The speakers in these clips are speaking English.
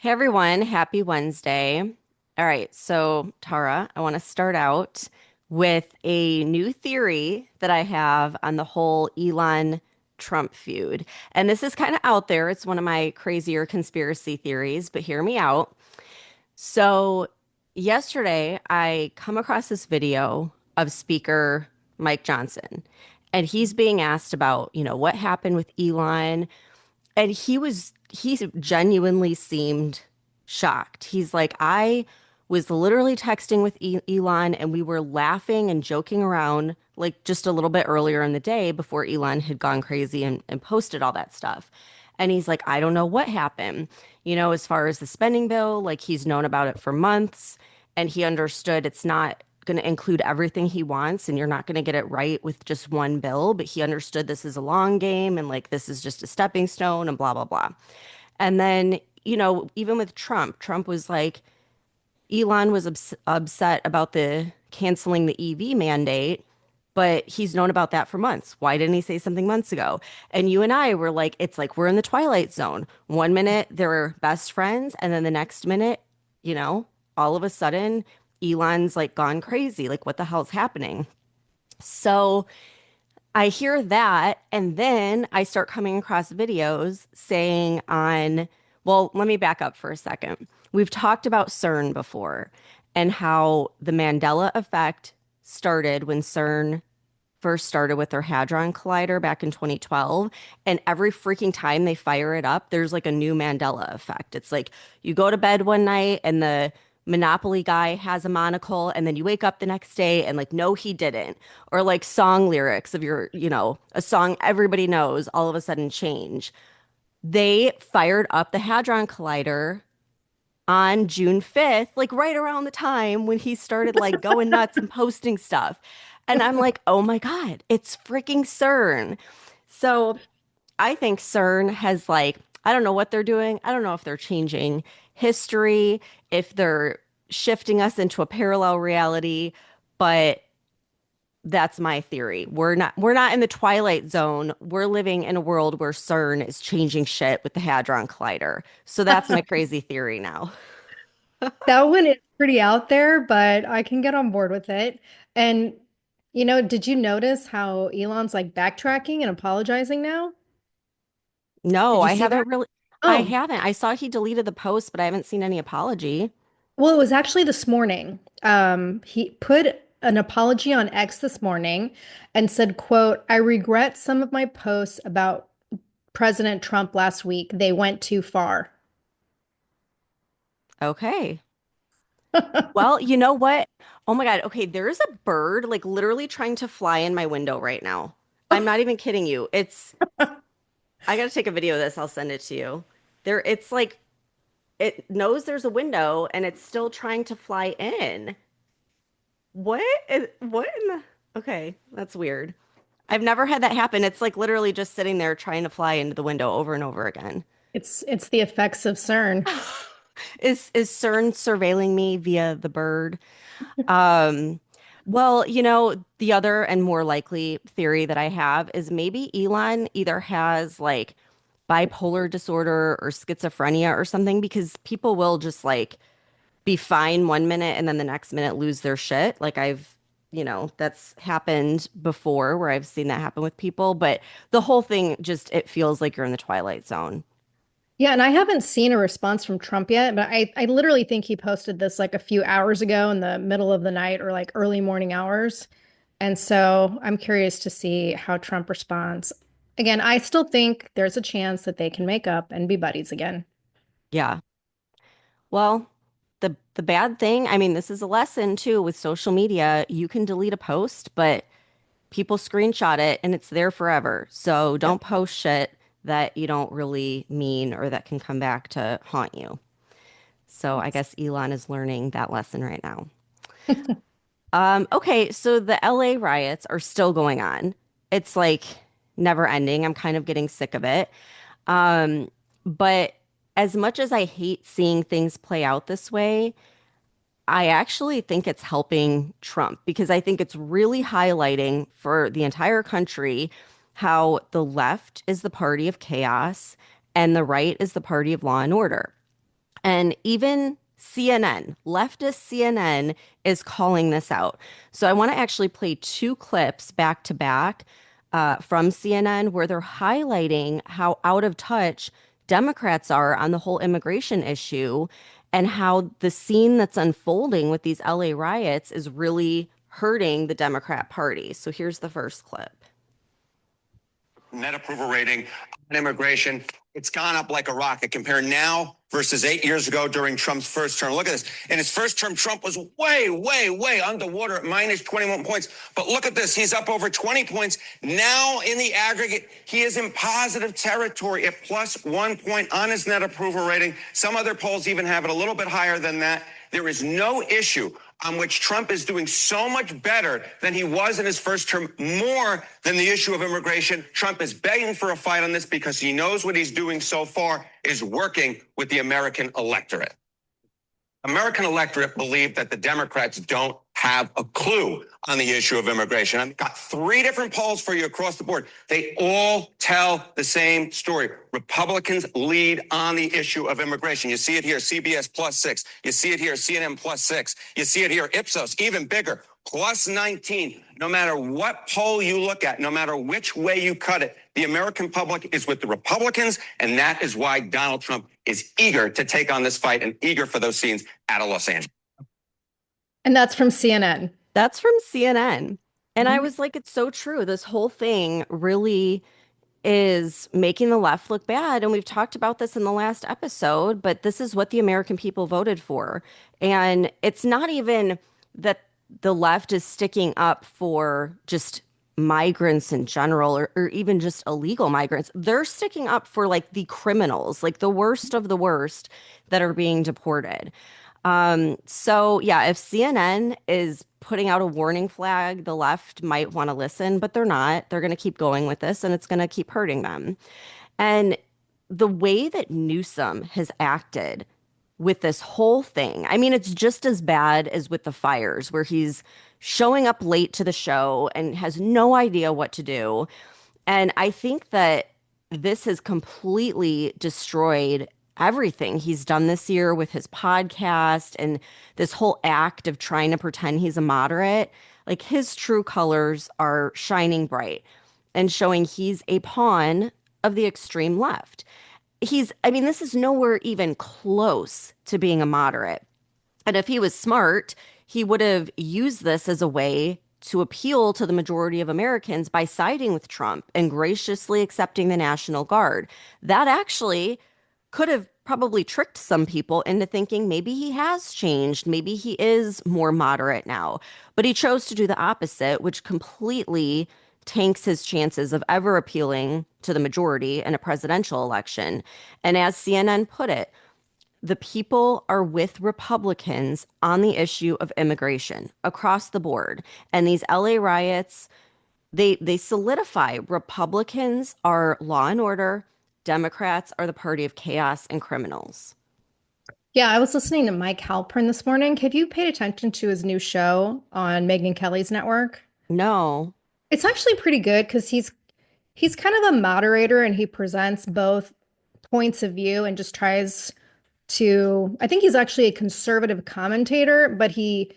Hey everyone, happy Wednesday. All right, so Tara, I want to start out with a new theory that I have on the whole Elon Trump feud. And this is kind of out there. It's one of my crazier conspiracy theories, but hear me out. So, yesterday I come across this video of Speaker Mike Johnson, and he's being asked about, what happened with Elon, and he genuinely seemed shocked. He's like, I was literally texting with Elon and we were laughing and joking around like just a little bit earlier in the day before Elon had gone crazy and posted all that stuff. And he's like, I don't know what happened. As far as the spending bill, like he's known about it for months and he understood it's not going to include everything he wants and you're not going to get it right with just one bill, but he understood this is a long game and like this is just a stepping stone and blah blah blah. And then, even with Trump, Trump was like Elon was upset about the canceling the EV mandate, but he's known about that for months. Why didn't he say something months ago? And you and I were like, it's like we're in the twilight zone. One minute they're best friends, and then the next minute, you know, all of a sudden Elon's like gone crazy. Like, what the hell's happening? So I hear that, and then I start coming across videos saying well, let me back up for a second. We've talked about CERN before and how the Mandela effect started when CERN first started with their Hadron Collider back in 2012. And every freaking time they fire it up, there's like a new Mandela effect. It's like you go to bed one night and the Monopoly guy has a monocle, and then you wake up the next day and like, no, he didn't. Or like song lyrics of a song everybody knows all of a sudden change. They fired up the Hadron Collider on June 5th, like right around the time when he started like going nuts and posting stuff. And I'm like, oh my God, it's freaking CERN. So I think CERN has like, I don't know what they're doing. I don't know if they're changing history, if they're shifting us into a parallel reality, but that's my theory. We're not in the twilight zone. We're living in a world where CERN is changing shit with the Hadron Collider. So that's my crazy theory now. That one is pretty out there, but I can get on board with it. And, did you notice how Elon's like backtracking and apologizing now? No, Did you I see that? haven't really I Oh, haven't. I saw he deleted the post, but I haven't seen any apology. well, it was actually this morning. He put an apology on X this morning and said, quote, I regret some of my posts about President Trump last week. They went too far. Okay. Well, you know what? Oh my God. Okay, there is a bird like literally trying to fly in my window right now. I'm not even kidding you. I gotta take a video of this. I'll send it to you. It's like it knows there's a window and it's still trying to fly in. What in the, okay, that's weird. I've never had that happen. It's like literally just sitting there trying to fly into the window over and over again. It's the effects of CERN. Is CERN surveilling me via the bird? Um, well, the other and more likely theory that I have is maybe Elon either has like bipolar disorder or schizophrenia or something because people will just like be fine one minute and then the next minute lose their shit. Like that's happened before where I've seen that happen with people, but the whole thing just it feels like you're in the twilight zone. Yeah, and I haven't seen a response from Trump yet, but I literally think he posted this like a few hours ago in the middle of the night or like early morning hours. And so I'm curious to see how Trump responds. Again, I still think there's a chance that they can make up and be buddies again. Yeah. Well, the bad thing, I mean, this is a lesson too with social media. You can delete a post, but people screenshot it and it's there forever. So Yep. don't post shit that you don't really mean or that can come back to haunt you. So I Yes. guess Elon is learning that lesson right now. Okay, so the LA riots are still going on. It's like never ending. I'm kind of getting sick of it. Um, but as much as I hate seeing things play out this way, I actually think it's helping Trump because I think it's really highlighting for the entire country how the left is the party of chaos and the right is the party of law and order. And even CNN, leftist CNN, is calling this out. So I want to actually play two clips back to back from CNN where they're highlighting how out of touch Democrats are on the whole immigration issue and how the scene that's unfolding with these LA riots is really hurting the Democrat Party. So here's the first clip. Net approval rating on immigration, it's gone up like a rocket. Compare now versus 8 years ago during Trump's first term. Look at this. In his first term, Trump was way underwater at minus 21 points. But look at this. He's up over 20 points. Now, in the aggregate, he is in positive territory at plus 1 point on his net approval rating. Some other polls even have it a little bit higher than that. There is no issue on which Trump is doing so much better than he was in his first term, more than the issue of immigration. Trump is begging for a fight on this because he knows what he's doing so far is working with the American electorate. American electorate believe that the Democrats don't have a clue on the issue of immigration. I've got 3 different polls for you across the board. They all tell the same story. Republicans lead on the issue of immigration. You see it here, CBS +6. You see it here, CNN +6. You see it here, Ipsos, even bigger, +19. No matter what poll you look at, no matter which way you cut it, the American public is with the Republicans, and that is why Donald Trump is eager to take on this fight and eager for those scenes out of Los Angeles. And that's from CNN. That's from CNN. And I Mhm. was like, it's so true. This whole thing really is making the left look bad. And we've talked about this in the last episode, but this is what the American people voted for. And it's not even that the left is sticking up for just migrants in general or even just illegal migrants. They're sticking up for like the criminals, like the worst of the worst that are being deported. So yeah, if CNN is putting out a warning flag, the left might want to listen, but they're not. They're going to keep going with this and it's going to keep hurting them. And the way that Newsom has acted with this whole thing, I mean, it's just as bad as with the fires, where he's showing up late to the show and has no idea what to do. And I think that this has completely destroyed everything he's done this year with his podcast and this whole act of trying to pretend he's a moderate. Like his true colors are shining bright and showing he's a pawn of the extreme left. I mean, this is nowhere even close to being a moderate. And if he was smart, he would have used this as a way to appeal to the majority of Americans by siding with Trump and graciously accepting the National Guard. That actually could have probably tricked some people into thinking maybe he has changed, maybe he is more moderate now. But he chose to do the opposite, which completely tanks his chances of ever appealing to the majority in a presidential election. And as CNN put it, the people are with Republicans on the issue of immigration across the board. And these LA riots, they solidify Republicans are law and order, Democrats are the party of chaos and criminals. Yeah, I was listening to Mike Halpern this morning. Have you paid attention to his new show on Megyn Kelly's network? No. It's actually pretty good because he's kind of a moderator and he presents both points of view and just tries to, I think he's actually a conservative commentator, but he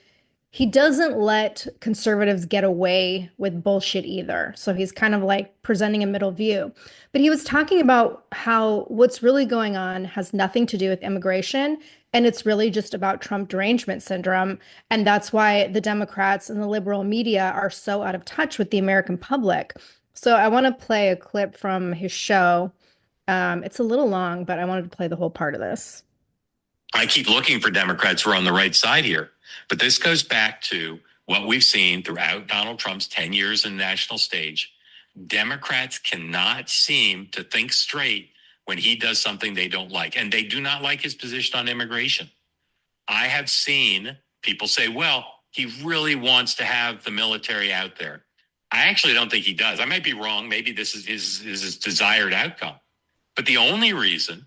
doesn't let conservatives get away with bullshit either. So he's kind of like presenting a middle view. But he was talking about how what's really going on has nothing to do with immigration, and it's really just about Trump derangement syndrome. And that's why the Democrats and the liberal media are so out of touch with the American public. So I want to play a clip from his show. It's a little long, but I wanted to play the whole part of this. I keep looking for Democrats who are on the right side here. But this goes back to what we've seen throughout Donald Trump's 10 years in the national stage. Democrats cannot seem to think straight when he does something they don't like. And they do not like his position on immigration. I have seen people say, well, he really wants to have the military out there. I actually don't think he does. I might be wrong. Maybe this is his desired outcome. But the only reason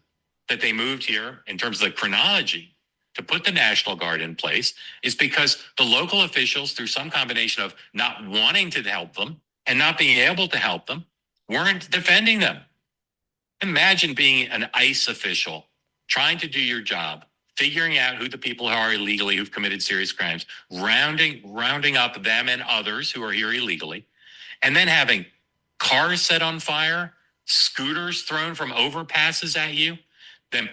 that they moved here in terms of the chronology to put the National Guard in place is because the local officials, through some combination of not wanting to help them and not being able to help them, weren't defending them. Imagine being an ICE official trying to do your job, figuring out who the people are illegally who've committed serious crimes, rounding up them and others who are here illegally, and then having cars set on fire, scooters thrown from overpasses at you, then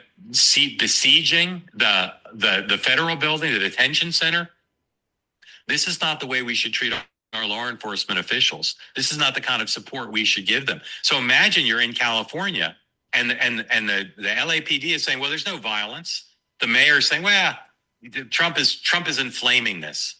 besieging the federal building, the detention center. This is not the way we should treat our law enforcement officials. This is not the kind of support we should give them. So imagine you're in California and the LAPD is saying, well, there's no violence. The mayor is saying, well, Trump is inflaming this.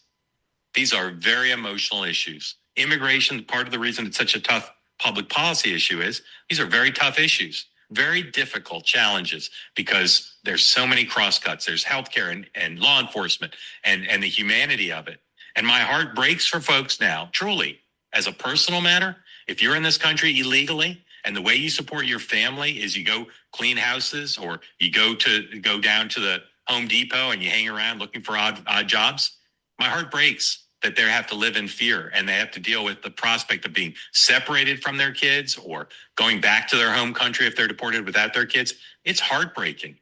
These are very emotional issues. Immigration, part of the reason it's such a tough public policy issue is these are very tough issues, very difficult challenges because there's so many crosscuts. There's healthcare and law enforcement and the humanity of it. And my heart breaks for folks now, truly, as a personal matter. If you're in this country illegally and the way you support your family is you go clean houses or you go down to the Home Depot and you hang around looking for odd jobs, my heart breaks that they have to live in fear and they have to deal with the prospect of being separated from their kids or going back to their home country if they're deported without their kids. It's heartbreaking.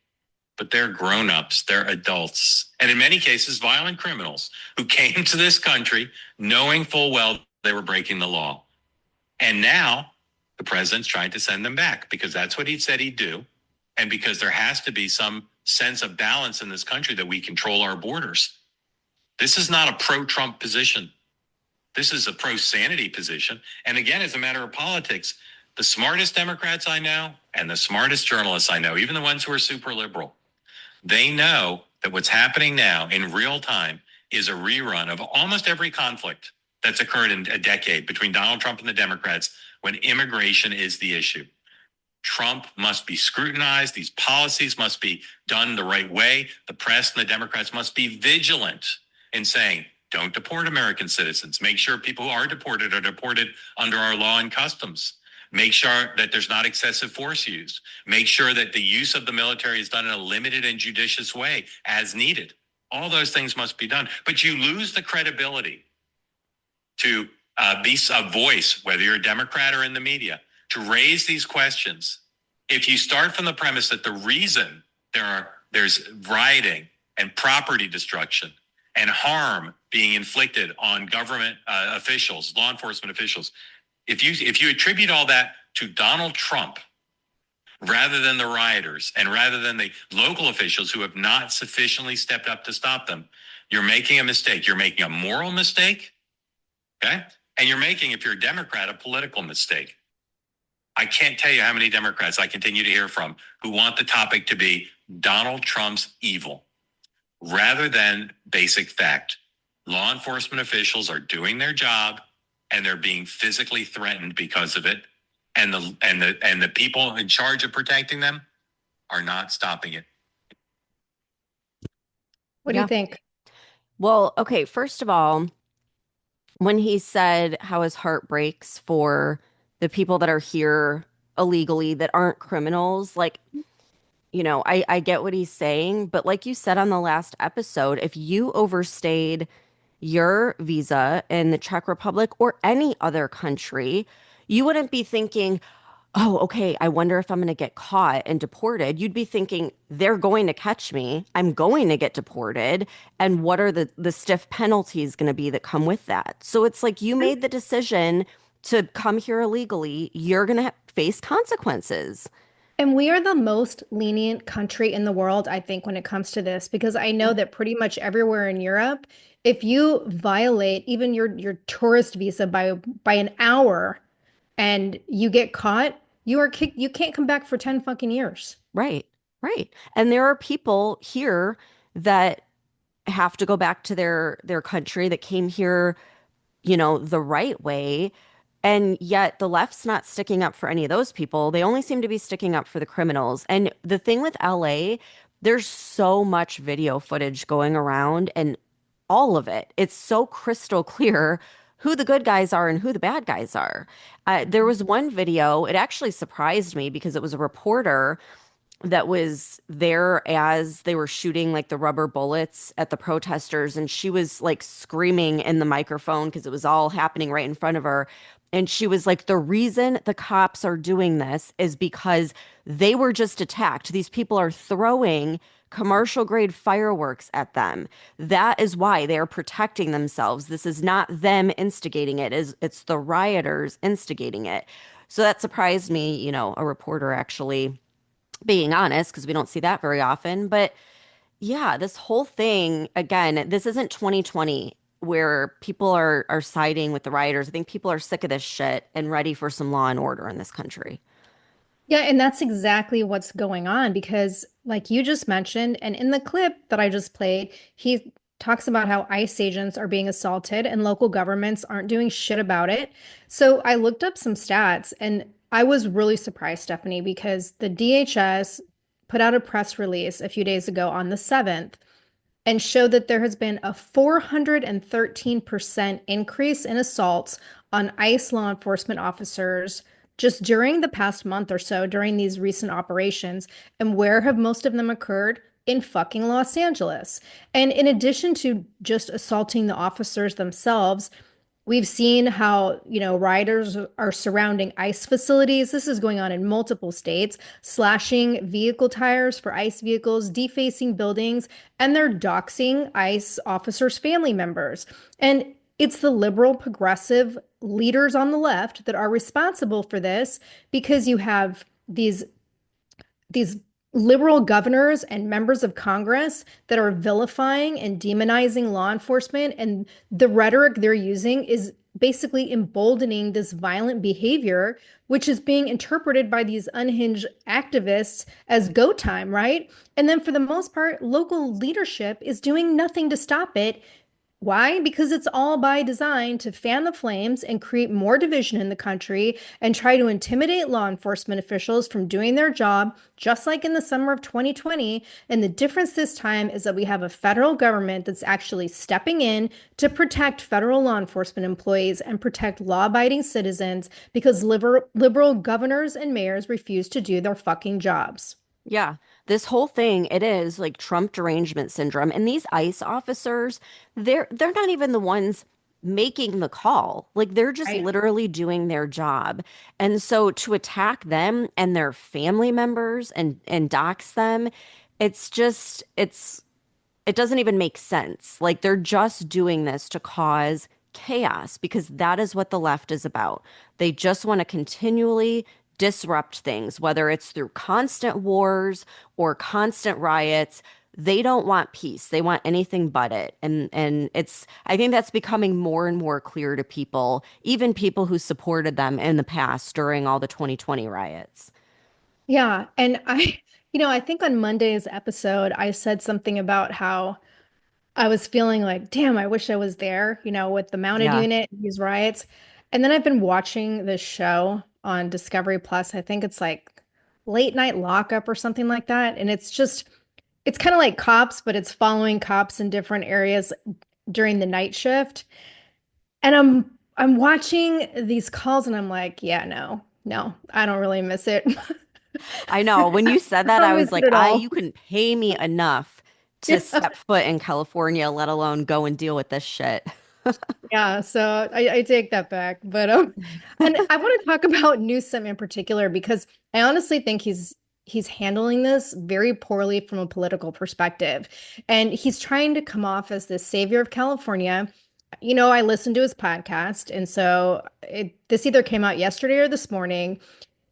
But they're grown-ups, they're adults, and in many cases, violent criminals who came to this country knowing full well they were breaking the law. And now the president's trying to send them back because that's what he said he'd do. And because there has to be some sense of balance in this country that we control our borders. This is not a pro-Trump position. This is a pro-sanity position. And again, as a matter of politics, the smartest Democrats I know and the smartest journalists I know, even the ones who are super liberal, they know that what's happening now in real time is a rerun of almost every conflict that's occurred in a decade between Donald Trump and the Democrats when immigration is the issue. Trump must be scrutinized. These policies must be done the right way. The press and the Democrats must be vigilant in saying, don't deport American citizens. Make sure people who are deported under our law and customs. Make sure that there's not excessive force used. Make sure that the use of the military is done in a limited and judicious way as needed. All those things must be done. But you lose the credibility to be a voice, whether you're a Democrat or in the media, to raise these questions. If you start from the premise that the reason there's rioting and property destruction and harm being inflicted on government officials, law enforcement officials, if you attribute all that to Donald Trump rather than the rioters and rather than the local officials who have not sufficiently stepped up to stop them, you're making a mistake. You're making a moral mistake, okay? And you're making, if you're a Democrat, a political mistake. I can't tell you how many Democrats I continue to hear from who want the topic to be Donald Trump's evil rather than basic fact. Law enforcement officials are doing their job and they're being physically threatened because of it. And the people in charge of protecting them are not stopping it. What do you think? Well, okay, first of all, when he said how his heart breaks for the people that are here illegally that aren't criminals, like, you know, I get what he's saying, but like you said on the last episode, if you overstayed your visa in the Czech Republic or any other country, you wouldn't be thinking, oh, okay, I wonder if I'm going to get caught and deported. You'd be thinking, they're going to catch me. I'm going to get deported. And what are the stiff penalties going to be that come with that? So it's like you made the decision to come here illegally. You're going to face consequences. And we are the most lenient country in the world, I think, when it comes to this, because I know that pretty much everywhere in Europe, if you violate even your tourist visa by an hour and you get caught, you are kicked, you can't come back for 10 fucking years. Right, right. And there are people here that have to go back to their country that came here, you know, the right way. And yet the left's not sticking up for any of those people. They only seem to be sticking up for the criminals. And the thing with LA, there's so much video footage going around and all of it. It's so crystal clear who the good guys are and who the bad guys are. There was one video, it actually surprised me because it was a reporter that was there as they were shooting like the rubber bullets at the protesters. And she was like screaming in the microphone because it was all happening right in front of her. And she was like, the reason the cops are doing this is because they were just attacked. These people are throwing commercial grade fireworks at them. That is why they are protecting themselves. This is not them instigating it, it's the rioters instigating it. So that surprised me, a reporter actually being honest, because we don't see that very often. But yeah, this whole thing, again, this isn't 2020 where people are siding with the rioters. I think people are sick of this shit and ready for some law and order in this country. Yeah, and that's exactly what's going on because, like you just mentioned, and in the clip that I just played, he talks about how ICE agents are being assaulted and local governments aren't doing shit about it. So I looked up some stats and I was really surprised, Stephanie, because the DHS put out a press release a few days ago on the 7th and showed that there has been a 413% increase in assaults on ICE law enforcement officers just during the past month or so during these recent operations. And where have most of them occurred? In fucking Los Angeles. And in addition to just assaulting the officers themselves, we've seen how, rioters are surrounding ICE facilities. This is going on in multiple states, slashing vehicle tires for ICE vehicles, defacing buildings, and they're doxing ICE officers' family members. And it's the liberal progressive leaders on the left that are responsible for this because you have these liberal governors and members of Congress that are vilifying and demonizing law enforcement. And the rhetoric they're using is basically emboldening this violent behavior, which is being interpreted by these unhinged activists as go time, right? And then for the most part, local leadership is doing nothing to stop it. Why? Because it's all by design to fan the flames and create more division in the country and try to intimidate law enforcement officials from doing their job, just like in the summer of 2020. And the difference this time is that we have a federal government that's actually stepping in to protect federal law enforcement employees and protect law-abiding citizens because liberal governors and mayors refuse to do their fucking jobs. Yeah, this whole thing, it is like Trump derangement syndrome. And these ICE officers, they're not even the ones making the call. Like they're just Right. literally doing their job. And so to attack them and their family members and dox them, it doesn't even make sense. Like they're just doing this to cause chaos because that is what the left is about. They just want to continually disrupt things, whether it's through constant wars or constant riots. They don't want peace. They want anything but it. And I think that's becoming more and more clear to people, even people who supported them in the past during all the 2020 riots. Yeah. And I think on Monday's episode, I said something about how I was feeling like, damn, I wish I was there, with the mounted Yeah. unit, these riots. And then I've been watching this show on Discovery Plus. I think it's like Late Night Lockup or something like that. And it's kind of like cops, but it's following cops in different areas during the night shift. And I'm watching these calls and I'm like, yeah, no, no, I don't really miss it. I know. When you said I that, I don't was miss it like, at all. you couldn't pay me enough to Yeah. step foot in California, let alone go and deal with this shit. Yeah, so I take that back. But and I want to talk about Newsom in particular because I honestly think he's handling this very poorly from a political perspective. And he's trying to come off as the savior of California. I listened to his podcast, and so this either came out yesterday or this morning.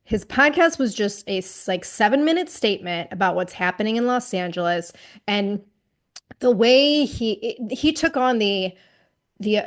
His podcast was just a like 7-minute statement about what's happening in Los Angeles and the way he took on the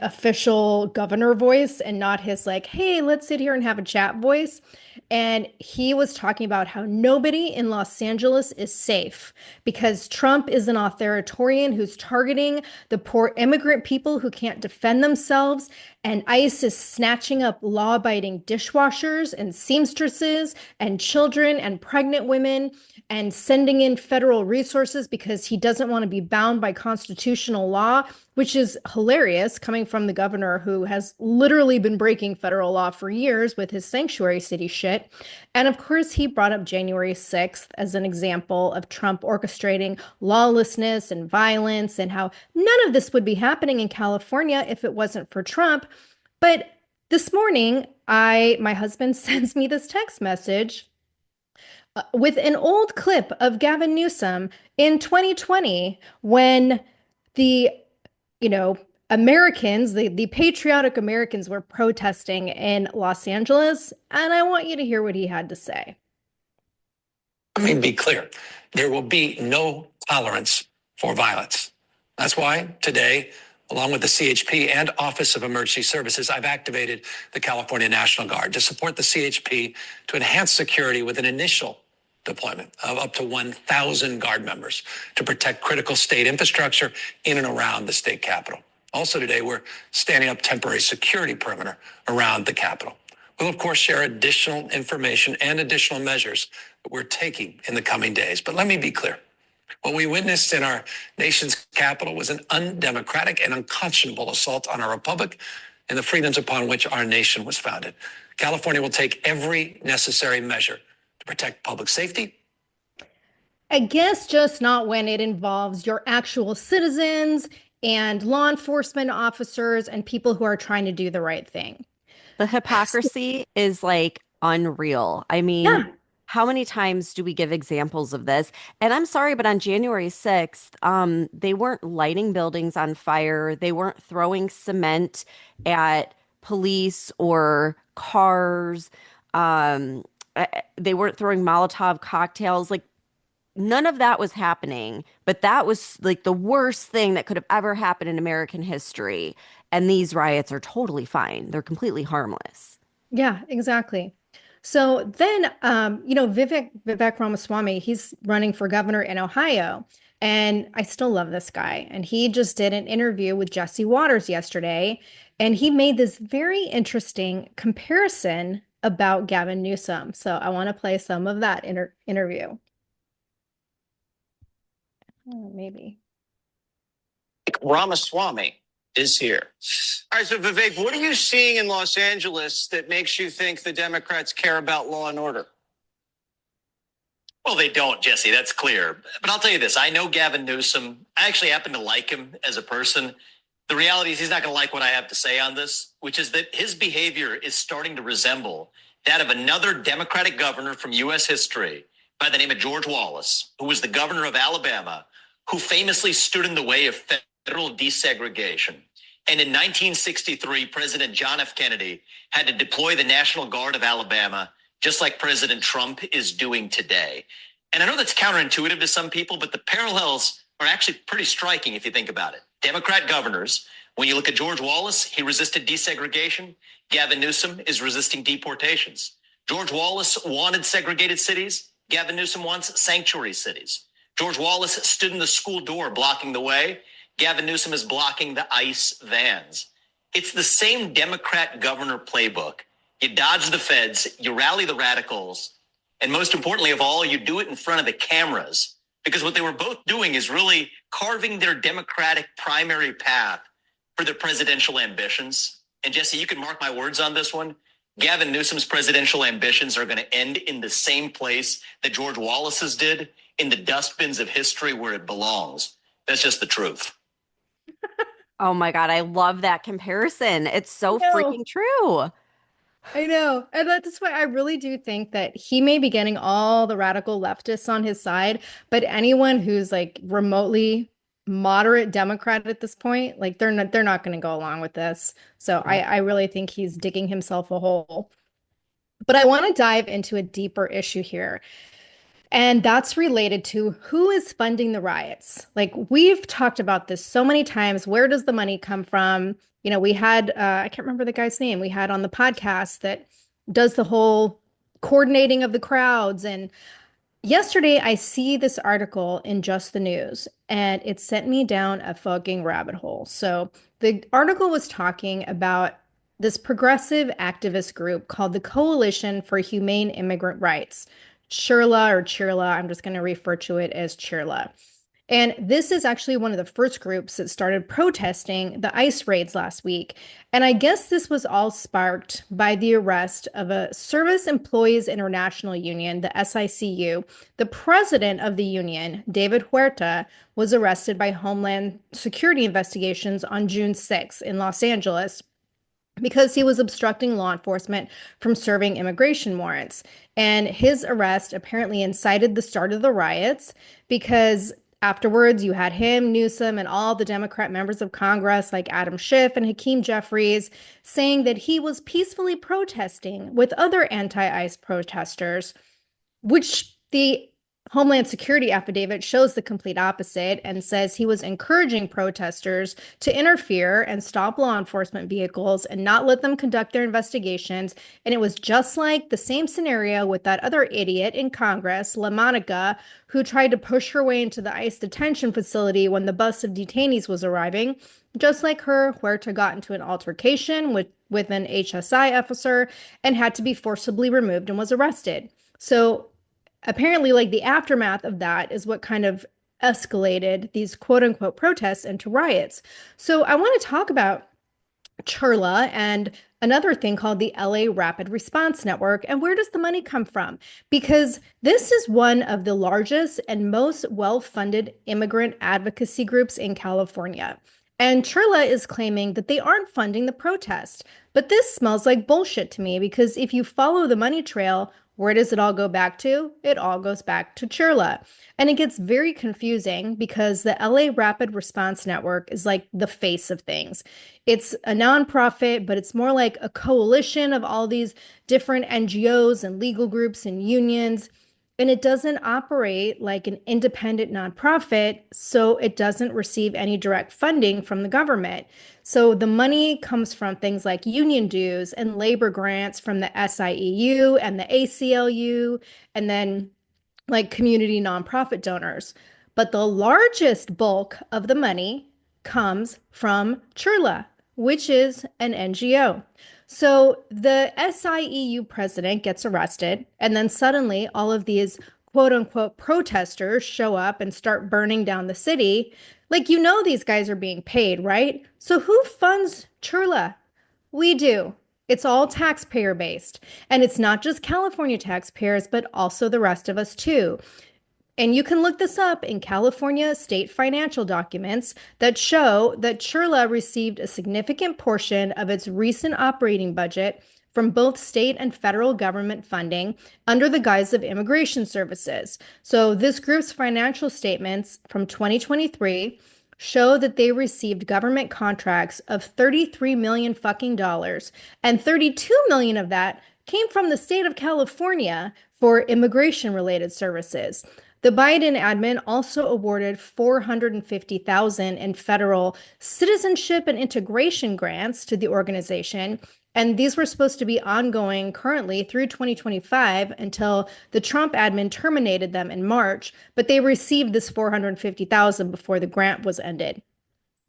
official governor voice and not his like, hey, let's sit here and have a chat voice. And he was talking about how nobody in Los Angeles is safe because Trump is an authoritarian who's targeting the poor immigrant people who can't defend themselves. And ICE is snatching up law abiding dishwashers and seamstresses and children and pregnant women and sending in federal resources because he doesn't want to be bound by constitutional law, which is hilarious coming from the governor who has literally been breaking federal law for years with his sanctuary city shit. And of course, he brought up January 6th as an example of Trump orchestrating lawlessness and violence and how none of this would be happening in California if it wasn't for Trump. But This morning, my husband sends me this text message with an old clip of Gavin Newsom in 2020 when the, you know, Americans, the patriotic Americans were protesting in Los Angeles, and I want you to hear what he had to say. Let me be clear. There will be no tolerance for violence. That's why today, along with the CHP and Office of Emergency Services, I've activated the California National Guard to support the CHP to enhance security with an initial deployment of up to 1,000 Guard members to protect critical state infrastructure in and around the state capitol. Also today, we're standing up temporary security perimeter around the capitol. We'll, of course, share additional information and additional measures that we're taking in the coming days. But let me be clear. What we witnessed in our nation's capital was an undemocratic and unconscionable assault on our republic and the freedoms upon which our nation was founded. California will take every necessary measure to protect public safety. I guess just not when it involves your actual citizens and law enforcement officers and people who are trying to do the right thing. The hypocrisy is like unreal. I mean, Yeah. how many times do we give examples of this? And I'm sorry, but on January 6th, they weren't lighting buildings on fire. They weren't throwing cement at police or cars. They weren't throwing Molotov cocktails. Like none of that was happening, but that was like the worst thing that could have ever happened in American history. And these riots are totally fine. They're completely harmless. Yeah, exactly. So then, Vivek Ramaswamy, he's running for governor in Ohio. And I still love this guy. And he just did an interview with Jesse Waters yesterday. And he made this very interesting comparison about Gavin Newsom. So I want to play some of that interview. Oh, maybe. Ramaswamy is here. All right, so Vivek, what are you seeing in Los Angeles that makes you think the Democrats care about law and order? Well, they don't, Jesse. That's clear. But I'll tell you this. I know Gavin Newsom. I actually happen to like him as a person. The reality is he's not going to like what I have to say on this, which is that his behavior is starting to resemble that of another Democratic governor from U.S. history by the name of George Wallace, who was the governor of Alabama, who famously stood in the way of federal desegregation. And in 1963, President John F. Kennedy had to deploy the National Guard of Alabama, just like President Trump is doing today. And I know that's counterintuitive to some people, but the parallels are actually pretty striking if you think about it. Democrat governors, when you look at George Wallace, he resisted desegregation. Gavin Newsom is resisting deportations. George Wallace wanted segregated cities. Gavin Newsom wants sanctuary cities. George Wallace stood in the school door blocking the way. Gavin Newsom is blocking the ICE vans. It's the same Democrat governor playbook. You dodge the feds, you rally the radicals, and most importantly of all, you do it in front of the cameras. Because what they were both doing is really carving their Democratic primary path for their presidential ambitions. And Jesse, you can mark my words on this one. Gavin Newsom's presidential ambitions are going to end in the same place that George Wallace's did, in the dustbins of history where it belongs. That's just the truth. Oh my God, I love that comparison. It's so No. freaking true. I know. And that's why I really do think that he may be getting all the radical leftists on his side, but anyone who's like remotely moderate Democrat at this point, like they're not going to go along with this. So I really think he's digging himself a hole. But I want to dive into a deeper issue here. And that's related to who is funding the riots. Like we've talked about this so many times. Where does the money come from? We had, I can't remember the guy's name we had on the podcast that does the whole coordinating of the crowds. And yesterday I see this article in Just the News and it sent me down a fucking rabbit hole. So the article was talking about this progressive activist group called the Coalition for Humane Immigrant Rights. Chirla, I'm just going to refer to it as Chirla. And this is actually one of the first groups that started protesting the ICE raids last week. And I guess this was all sparked by the arrest of a Service Employees International Union, the SICU. The president of the union, David Huerta, was arrested by Homeland Security investigations on June 6th in Los Angeles. because he was obstructing law enforcement from serving immigration warrants. And his arrest apparently incited the start of the riots because afterwards you had him, Newsom, and all the Democrat members of Congress like Adam Schiff and Hakeem Jeffries saying that he was peacefully protesting with other anti-ICE protesters, which the Homeland Security affidavit shows the complete opposite and says he was encouraging protesters to interfere and stop law enforcement vehicles and not let them conduct their investigations. And it was just like the same scenario with that other idiot in Congress, LaMonica, who tried to push her way into the ICE detention facility when the bus of detainees was arriving. Just like her, Huerta got into an altercation with an HSI officer and had to be forcibly removed and was arrested. So apparently, like the aftermath of that is what kind of escalated these quote unquote protests into riots. So I want to talk about Churla and another thing called the LA Rapid Response Network. And where does the money come from? Because this is one of the largest and most well-funded immigrant advocacy groups in California. And Churla is claiming that they aren't funding the protest. But this smells like bullshit to me because if you follow the money trail, where does it all go back to? It all goes back to Churla. And it gets very confusing because the LA Rapid Response Network is like the face of things. It's a nonprofit, but it's more like a coalition of all these different NGOs and legal groups and unions. And it doesn't operate like an independent nonprofit, so it doesn't receive any direct funding from the government. So the money comes from things like union dues and labor grants from the SIEU and the ACLU, and then like community nonprofit donors. But the largest bulk of the money comes from Churla, which is an NGO. So the SIEU president gets arrested, and then suddenly all of these quote unquote protesters show up and start burning down the city. Like, you know, these guys are being paid, right? So who funds Churla? We do. It's all taxpayer based. And it's not just California taxpayers, but also the rest of us too. And you can look this up in California state financial documents that show that Churla received a significant portion of its recent operating budget from both state and federal government funding under the guise of immigration services. So this group's financial statements from 2023 show that they received government contracts of 33 million fucking dollars, and 32 million of that came from the state of California for immigration related services. The Biden admin also awarded $450,000 in federal citizenship and integration grants to the organization, and these were supposed to be ongoing currently through 2025 until the Trump admin terminated them in March, but they received this $450,000 before the grant was ended.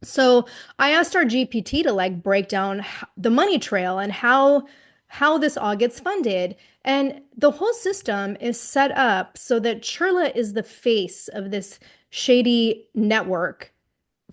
So I asked our GPT to like break down the money trail and how this all gets funded. And the whole system is set up so that Churla is the face of this shady network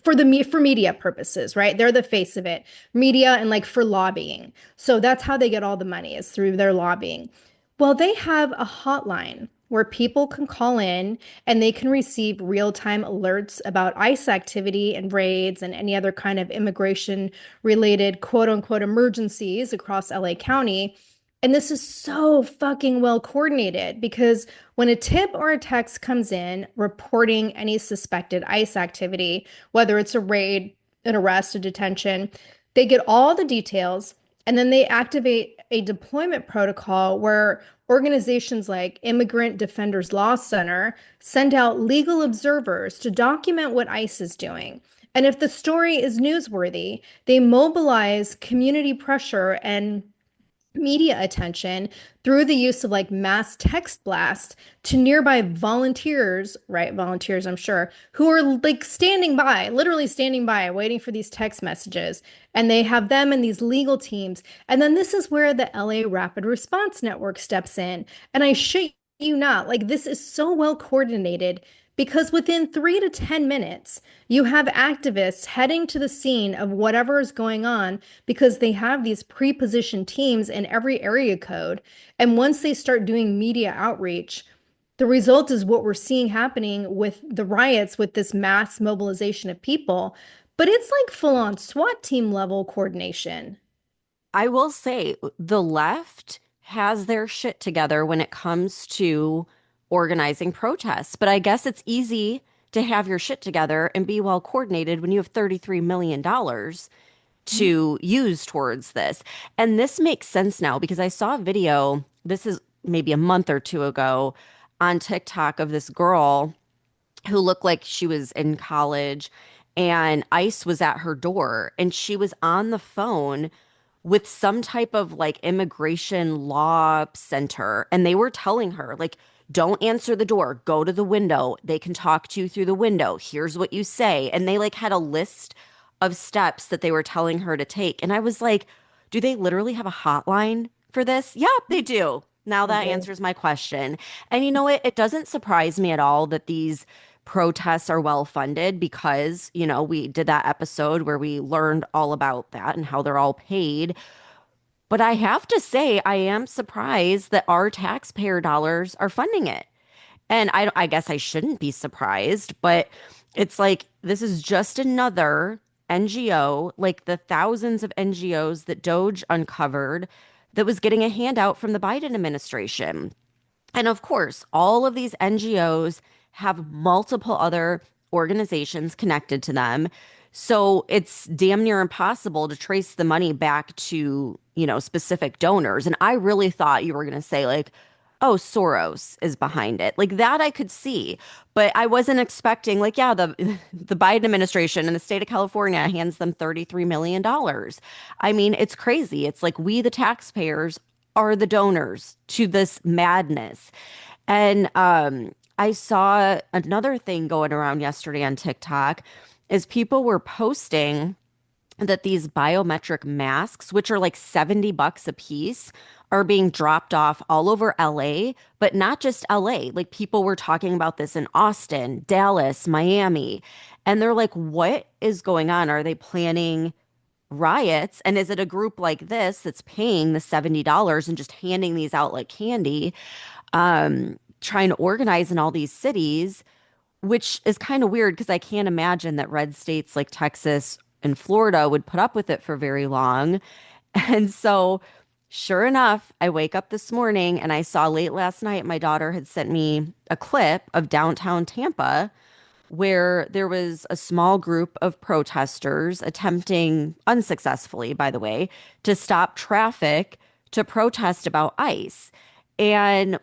for media purposes, right? They're the face of it, media and like for lobbying. So that's how they get all the money, is through their lobbying. Well, they have a hotline where people can call in and they can receive real-time alerts about ICE activity and raids and any other kind of immigration related quote unquote emergencies across LA County. And this is so fucking well coordinated because when a tip or a text comes in reporting any suspected ICE activity, whether it's a raid, an arrest, a detention, they get all the details and then they activate a deployment protocol where organizations like Immigrant Defenders Law Center send out legal observers to document what ICE is doing. And if the story is newsworthy, they mobilize community pressure and media attention through the use of like mass text blast to nearby volunteers, right? Volunteers, I'm sure, who are like standing by, literally standing by, waiting for these text messages. And they have them in these legal teams. And then this is where the LA Rapid Response Network steps in. And I shit you not, like this is so well coordinated because within 3 to 10 minutes, you have activists heading to the scene of whatever is going on because they have these pre-positioned teams in every area code. And once they start doing media outreach, the result is what we're seeing happening with the riots, with this mass mobilization of people. But it's like full-on SWAT team level coordination. I will say the left has their shit together when it comes to organizing protests, but I guess it's easy to have your shit together and be well coordinated when you have $33 million to use towards this. And this makes sense now because I saw a video, this is maybe a month or two ago, on TikTok of this girl who looked like she was in college, and ICE was at her door and she was on the phone with some type of like immigration law center, and they were telling her like, don't answer the door, go to the window, they can talk to you through the window, here's what you say. And they like had a list of steps that they were telling her to take, and I was like, do they literally have a hotline for this? Yep, they do. Now that Mhm. answers my question. And you know what? It doesn't surprise me at all that these protests are well funded because, we did that episode where we learned all about that and how they're all paid. But I have to say, I am surprised that our taxpayer dollars are funding it. And I guess I shouldn't be surprised, but it's like this is just another NGO, like the thousands of NGOs that Doge uncovered that was getting a handout from the Biden administration. And of course, all of these NGOs have multiple other organizations connected to them. So it's damn near impossible to trace the money back to, specific donors. And I really thought you were going to say, like, oh, Soros is behind it. Like that I could see. But I wasn't expecting, like, yeah, the the Biden administration and the state of California hands them $33 million. I mean, it's crazy. It's like we, the taxpayers, are the donors to this madness. And I saw another thing going around yesterday on TikTok is people were posting that these biometric masks, which are like $70 a piece, are being dropped off all over LA, but not just LA. Like people were talking about this in Austin, Dallas, Miami. And they're like, what is going on? Are they planning riots? And is it a group like this that's paying the $70 and just handing these out like candy, trying to organize in all these cities, which is kind of weird because I can't imagine that red states like Texas and Florida would put up with it for very long. And so, sure enough, I wake up this morning and I saw late last night my daughter had sent me a clip of downtown Tampa where there was a small group of protesters attempting, unsuccessfully, by the way, to stop traffic to protest about ICE. And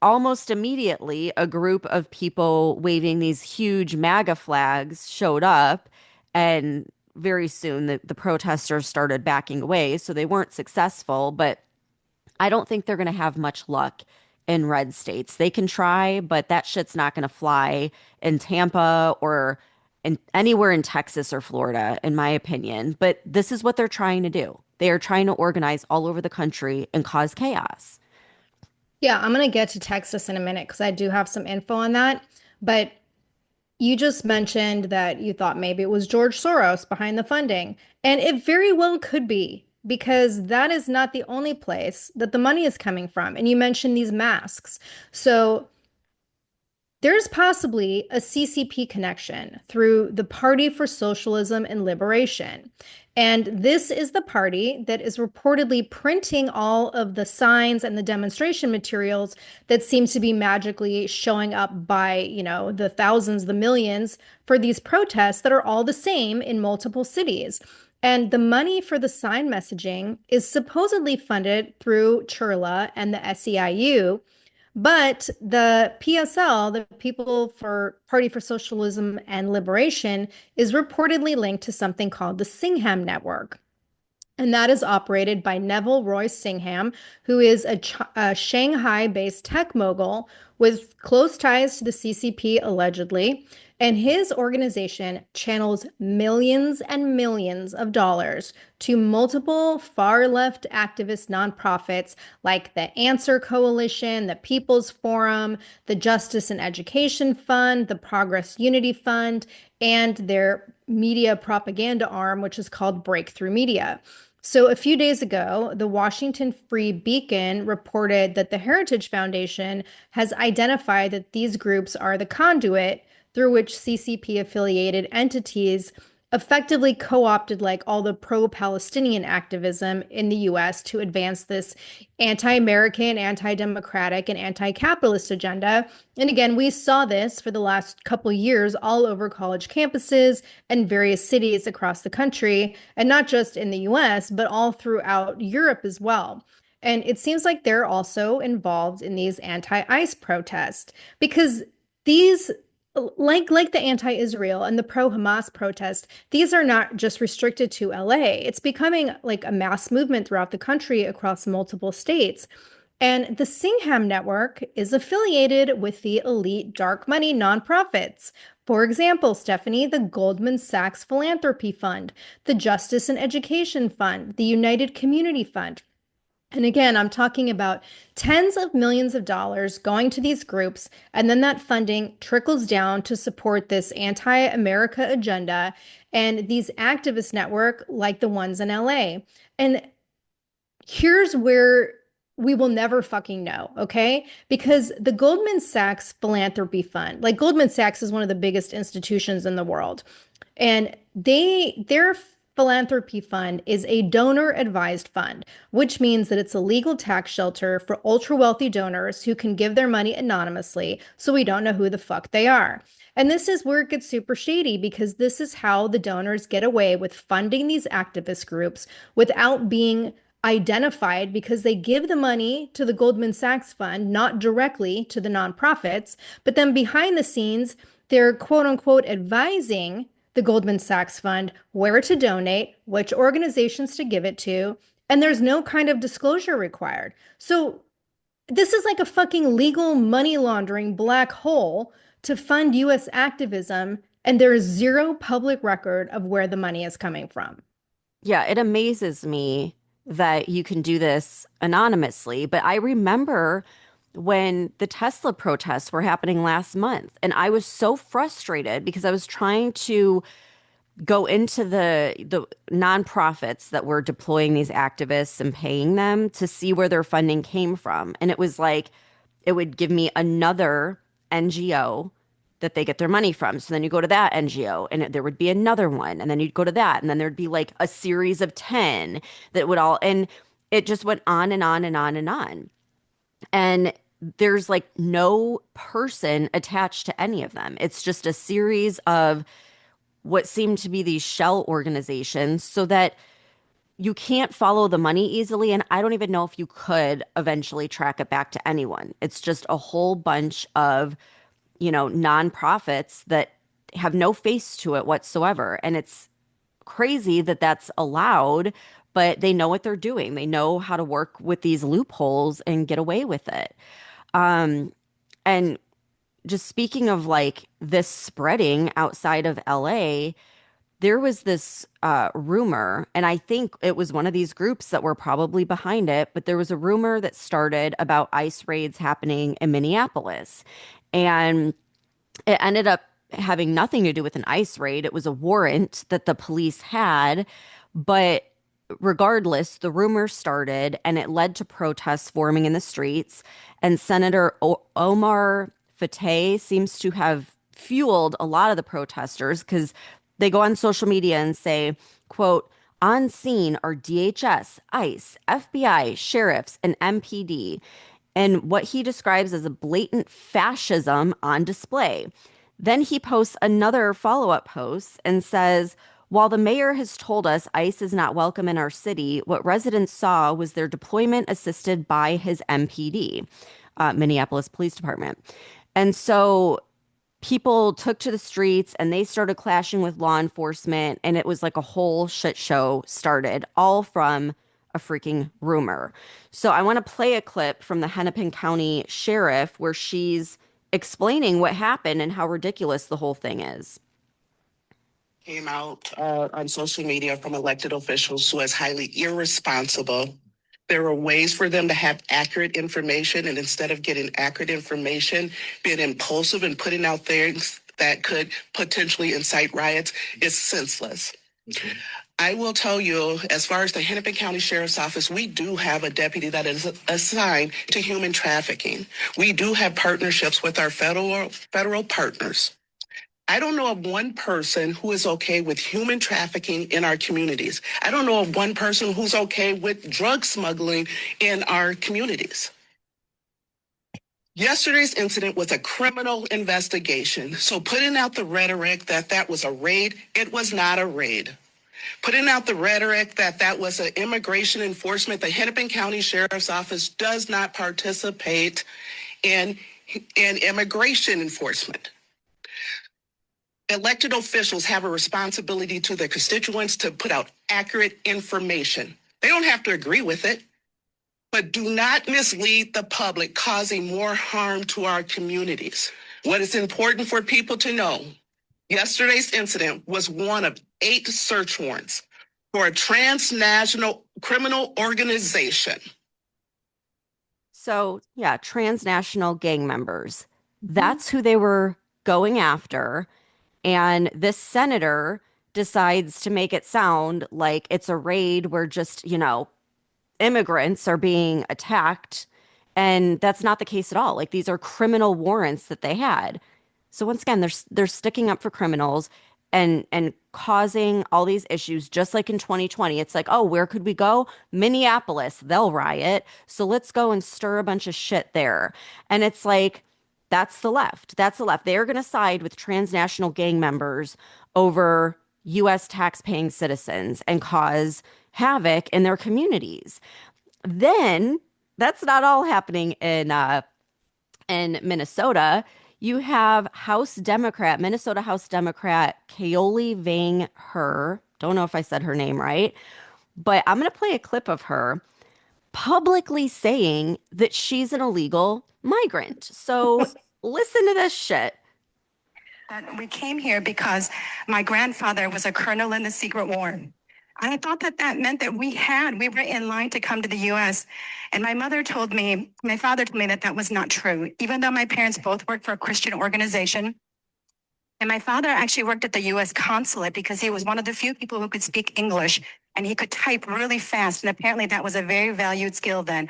almost immediately, a group of people waving these huge MAGA flags showed up. And very soon, the protesters started backing away. So they weren't successful, but I don't think they're going to have much luck in red states. They can try, but that shit's not going to fly in Tampa or anywhere in Texas or Florida, in my opinion. But this is what they're trying to do. They are trying to organize all over the country and cause chaos. Yeah, I'm going to get to Texas in a minute because I do have some info on that. But you just mentioned that you thought maybe it was George Soros behind the funding, and it very well could be because that is not the only place that the money is coming from. And you mentioned these masks. So there's possibly a CCP connection through the Party for Socialism and Liberation. And this is the party that is reportedly printing all of the signs and the demonstration materials that seems to be magically showing up by, the thousands, the millions for these protests that are all the same in multiple cities. And the money for the sign messaging is supposedly funded through Churla and the SEIU. But the PSL, the People for Party for Socialism and Liberation, is reportedly linked to something called the Singham Network. And that is operated by Neville Royce Singham, who is a Shanghai-based tech mogul with close ties to the CCP, allegedly. And his organization channels millions and millions of dollars to multiple far-left activist nonprofits like the Answer Coalition, the People's Forum, the Justice and Education Fund, the Progress Unity Fund, and their media propaganda arm, which is called Breakthrough Media. So a few days ago, the Washington Free Beacon reported that the Heritage Foundation has identified that these groups are the conduit through which CCP affiliated entities effectively co-opted like all the pro-Palestinian activism in the US to advance this anti-American, anti-democratic, and anti-capitalist agenda. And again, we saw this for the last couple years all over college campuses and various cities across the country, and not just in the US, but all throughout Europe as well. And it seems like they're also involved in these anti-ICE protests because these like the anti-Israel and the pro-Hamas protest, these are not just restricted to LA. It's becoming like a mass movement throughout the country across multiple states. And the Singham Network is affiliated with the elite dark money nonprofits. For example, Stephanie, the Goldman Sachs Philanthropy Fund, the Justice and Education Fund, the United Community Fund. And again, I'm talking about tens of millions of dollars going to these groups, and then that funding trickles down to support this anti-America agenda and these activist network like the ones in LA. And here's where we will never fucking know, okay? Because the Goldman Sachs Philanthropy Fund, like Goldman Sachs is one of the biggest institutions in the world. And their philanthropy fund is a donor advised fund, which means that it's a legal tax shelter for ultra wealthy donors who can give their money anonymously, so we don't know who the fuck they are. And this is where it gets super shady because this is how the donors get away with funding these activist groups without being identified because they give the money to the Goldman Sachs fund, not directly to the nonprofits, but then behind the scenes, they're quote unquote advising the Goldman Sachs fund where to donate, which organizations to give it to, and there's no kind of disclosure required. So this is like a fucking legal money laundering black hole to fund US activism, and there is zero public record of where the money is coming from. Yeah, it amazes me that you can do this anonymously, but I remember when the Tesla protests were happening last month, and I was so frustrated because I was trying to go into the nonprofits that were deploying these activists and paying them to see where their funding came from. And it was like it would give me another NGO that they get their money from. So then you go to that NGO and there would be another one. And then you'd go to that. And then there'd be like a series of 10 that would all, and it just went on and on and on and on. And there's like no person attached to any of them. It's just a series of what seem to be these shell organizations so that you can't follow the money easily. And I don't even know if you could eventually track it back to anyone. It's just a whole bunch of, nonprofits that have no face to it whatsoever. And it's crazy that that's allowed, but they know what they're doing. They know how to work with these loopholes and get away with it. And just speaking of like this spreading outside of LA, there was this rumor, and I think it was one of these groups that were probably behind it, but there was a rumor that started about ICE raids happening in Minneapolis. And it ended up having nothing to do with an ICE raid. It was a warrant that the police had. But regardless, the rumor started and it led to protests forming in the streets. And Senator Omar Fateh seems to have fueled a lot of the protesters because they go on social media and say, quote, on scene are DHS, ICE, FBI, sheriffs, and MPD, and what he describes as a blatant fascism on display. Then he posts another follow-up post and says, while the mayor has told us ICE is not welcome in our city, what residents saw was their deployment assisted by his MPD, Minneapolis Police Department. And so people took to the streets and they started clashing with law enforcement, and it was like a whole shit show started, all from a freaking rumor. So I want to play a clip from the Hennepin County Sheriff where she's explaining what happened and how ridiculous the whole thing is. Came out on social media from elected officials was highly irresponsible. There were ways for them to have accurate information, and instead of getting accurate information, being impulsive and putting out things that could potentially incite riots is senseless. Okay. I will tell you, as far as the Hennepin County Sheriff's Office, we do have a deputy that is assigned to human trafficking. We do have partnerships with our federal partners. I don't know of one person who is okay with human trafficking in our communities. I don't know of one person who's okay with drug smuggling in our communities. Yesterday's incident was a criminal investigation. So putting out the rhetoric that that was a raid, it was not a raid. Putting out the rhetoric that that was an immigration enforcement, the Hennepin County Sheriff's Office does not participate in immigration enforcement. Elected officials have a responsibility to their constituents to put out accurate information. They don't have to agree with it, but do not mislead the public, causing more harm to our communities. What is important for people to know, yesterday's incident was one of 8 search warrants for a transnational criminal organization. So, yeah, transnational gang members. That's who they were going after. And this senator decides to make it sound like it's a raid where just, immigrants are being attacked. And that's not the case at all. Like these are criminal warrants that they had. So once again, they're sticking up for criminals and causing all these issues just like in 2020. It's like, oh, where could we go? Minneapolis, they'll riot. So let's go and stir a bunch of shit there. And it's like, that's the left. That's the left. They're going to side with transnational gang members over US tax-paying citizens and cause havoc in their communities. Then that's not all happening in Minnesota. You have Minnesota House Democrat Keoli Vang Her. Don't know if I said her name right, but I'm going to play a clip of her publicly saying that she's an illegal migrant. So listen to this shit. That we came here because my grandfather was a colonel in the Secret War. And I thought that that meant that we were in line to come to the U.S. And my father told me that that was not true, even though my parents both worked for a Christian organization. And my father actually worked at the U.S. consulate because he was one of the few people who could speak English and he could type really fast. And apparently that was a very valued skill then.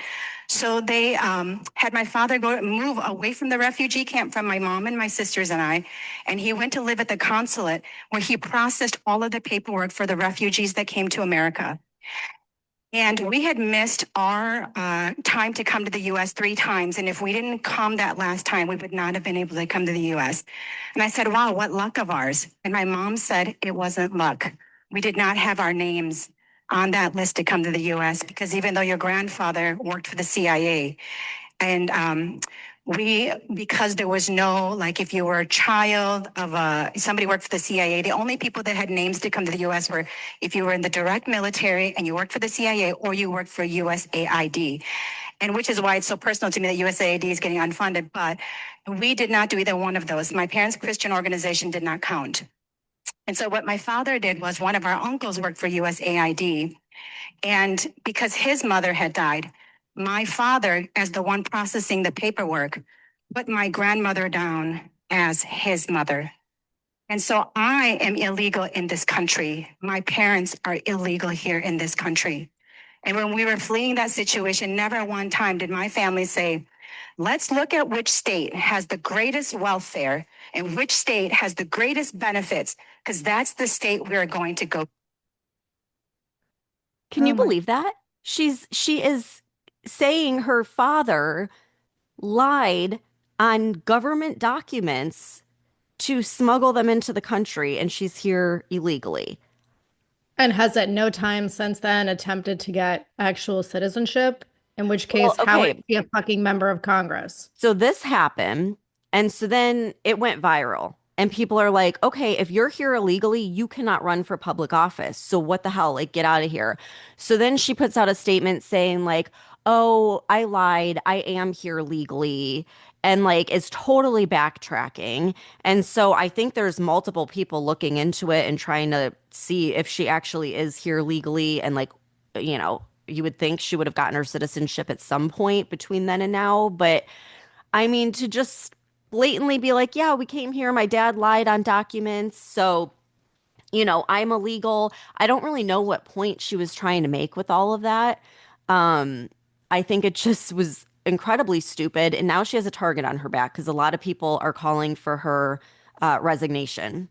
So they had my father move away from the refugee camp from my mom and my sisters and I. And he went to live at the consulate where he processed all of the paperwork for the refugees that came to America. And we had missed our time to come to the U.S. 3 times. And if we didn't come that last time, we would not have been able to come to the U.S. And I said, wow, what luck of ours. And my mom said it wasn't luck. We did not have our names on that list to come to the U.S. because even though your grandfather worked for the CIA, and because there was no, like if you were a child of somebody worked for the CIA, the only people that had names to come to the U.S. were if you were in the direct military and you worked for the CIA or you worked for USAID. And which is why it's so personal to me that USAID is getting unfunded. But we did not do either one of those. My parents' Christian organization did not count. And so what my father did was one of our uncles worked for USAID. And because his mother had died, my father, as the one processing the paperwork, put my grandmother down as his mother. And so I am illegal in this country. My parents are illegal here in this country. And when we were fleeing that situation, never one time did my family say, let's look at which state has the greatest welfare and which state has the greatest benefits, because that's the state we're going to go. Can you believe that? She is saying her father lied on government documents to smuggle them into the country, and she's here illegally. And has at no time since then attempted to get actual citizenship, in which case, Well, how okay. would she be a fucking member of Congress? So this happened, and so then it went viral. And people are like, okay, if you're here illegally, you cannot run for public office. So what the hell? Like, get out of here. So then she puts out a statement saying, like, oh, I lied. I am here legally. And like, is totally backtracking. And so I think there's multiple people looking into it and trying to see if she actually is here legally. And like, you would think she would have gotten her citizenship at some point between then and now. But I mean, to just blatantly be like, yeah, we came here. My dad lied on documents. So, I'm illegal. I don't really know what point she was trying to make with all of that. I think it just was incredibly stupid. And now she has a target on her back because a lot of people are calling for her resignation.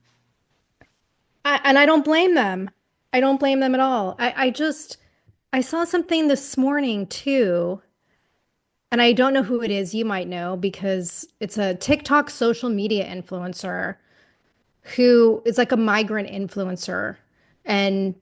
And I don't blame them. I don't blame them at all. I saw something this morning too, and I don't know who it is. You might know because it's a TikTok social media influencer who is like a migrant influencer. And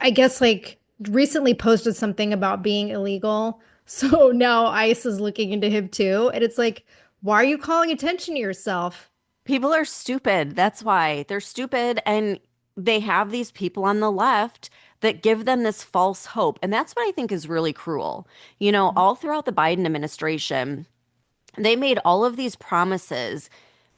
I guess like recently posted something about being illegal. So now ICE is looking into him too. And it's like, why are you calling attention to yourself? People are stupid. That's why they're stupid. And they have these people on the left that give them this false hope. And that's what I think is really cruel. You know, all throughout the Biden administration, they made all of these promises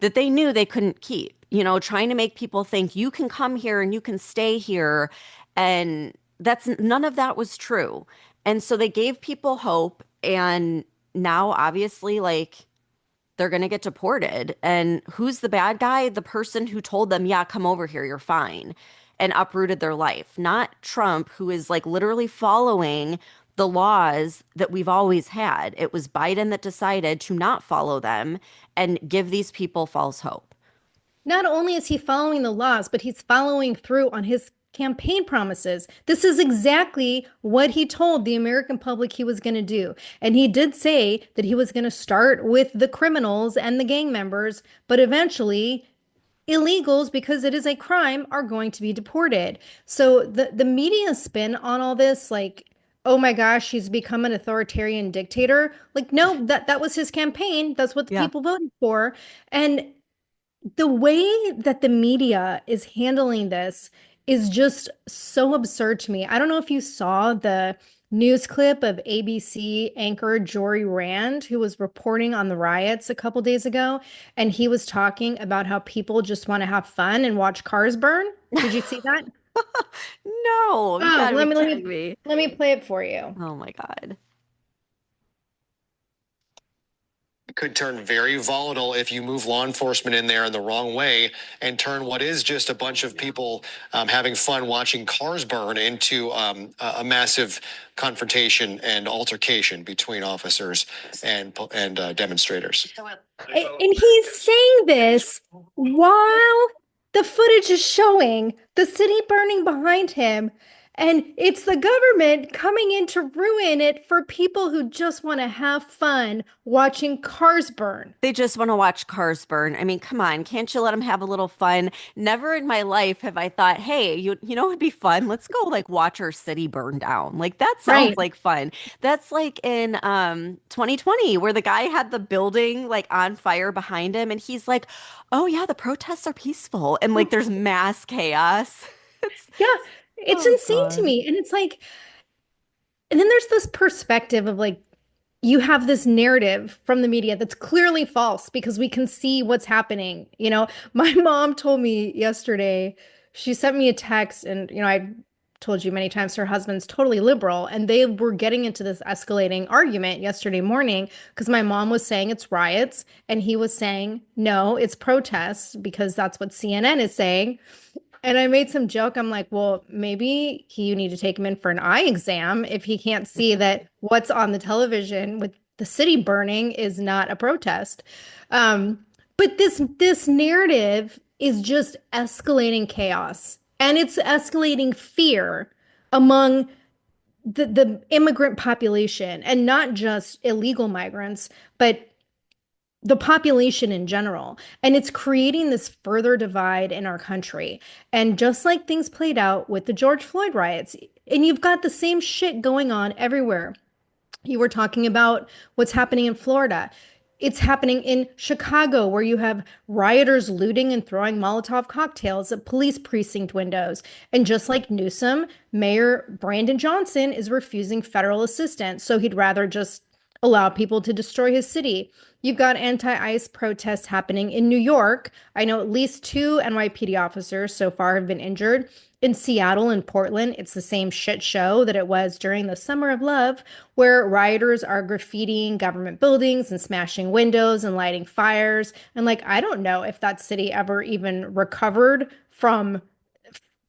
that they knew they couldn't keep, you know, trying to make people think you can come here and you can stay here. And that's none of that was true. And so they gave people hope. And now, obviously, like, they're going to get deported. And who's the bad guy? The person who told them, yeah, come over here, you're fine, and uprooted their life. Not Trump, who is like literally following the laws that we've always had. It was Biden that decided to not follow them and give these people false hope. Not only is he following the laws, but he's following through on his campaign promises. This is exactly what he told the American public he was going to do. And he did say that he was going to start with the criminals and the gang members, but eventually illegals, because it is a crime, are going to be deported. So the media spin on all this, like, oh my gosh, he's become an authoritarian dictator. Like, no, that was his campaign. That's what the Yeah. people voted for. And the way that the media is handling this is just so absurd to me. I don't know if you saw the news clip of ABC anchor Jory Rand, who was reporting on the riots a couple days ago, and he was talking about how people just want to have fun and watch cars burn. Did you see that? No, you Oh, gotta be kidding me. let me play it for you. Oh my God. Could turn very volatile if you move law enforcement in there in the wrong way and turn what is just a bunch of people having fun watching cars burn into a massive confrontation and altercation between officers and demonstrators. And he's saying this while the footage is showing the city burning behind him. And it's the government coming in to ruin it for people who just want to have fun watching cars burn. They just want to watch cars burn. I mean, come on, can't you let them have a little fun? Never in my life have I thought, hey, you know it'd be fun. Let's go like watch our city burn down. Like that sounds Right. like fun. That's like in 2020 where the guy had the building like on fire behind him and he's like, "Oh yeah, the protests are peaceful." And like there's mass chaos. It's Yeah, it's oh insane to God. me. And it's like, and then there's this perspective of like, you have this narrative from the media that's clearly false because we can see what's happening. You know, my mom told me yesterday, she sent me a text, and, you know, I told you many times her husband's totally liberal, and they were getting into this escalating argument yesterday morning because my mom was saying it's riots, and he was saying, no, it's protests because that's what CNN is saying. And I made some joke. I'm like, well, maybe you need to take him in for an eye exam if he can't see that what's on the television with the city burning is not a protest. But this narrative is just escalating chaos, and it's escalating fear among the immigrant population, and not just illegal migrants, but the population in general. And it's creating this further divide in our country. And just like things played out with the George Floyd riots, and you've got the same shit going on everywhere. You were talking about what's happening in Florida. It's happening in Chicago, where you have rioters looting and throwing Molotov cocktails at police precinct windows. And just like Newsom, Mayor Brandon Johnson is refusing federal assistance. So he'd rather just allow people to destroy his city. You've got anti-ICE protests happening in New York. I know at least two NYPD officers so far have been injured. In Seattle and Portland, it's the same shit show that it was during the Summer of Love, where rioters are graffitiing government buildings and smashing windows and lighting fires. And like, I don't know if that city ever even recovered from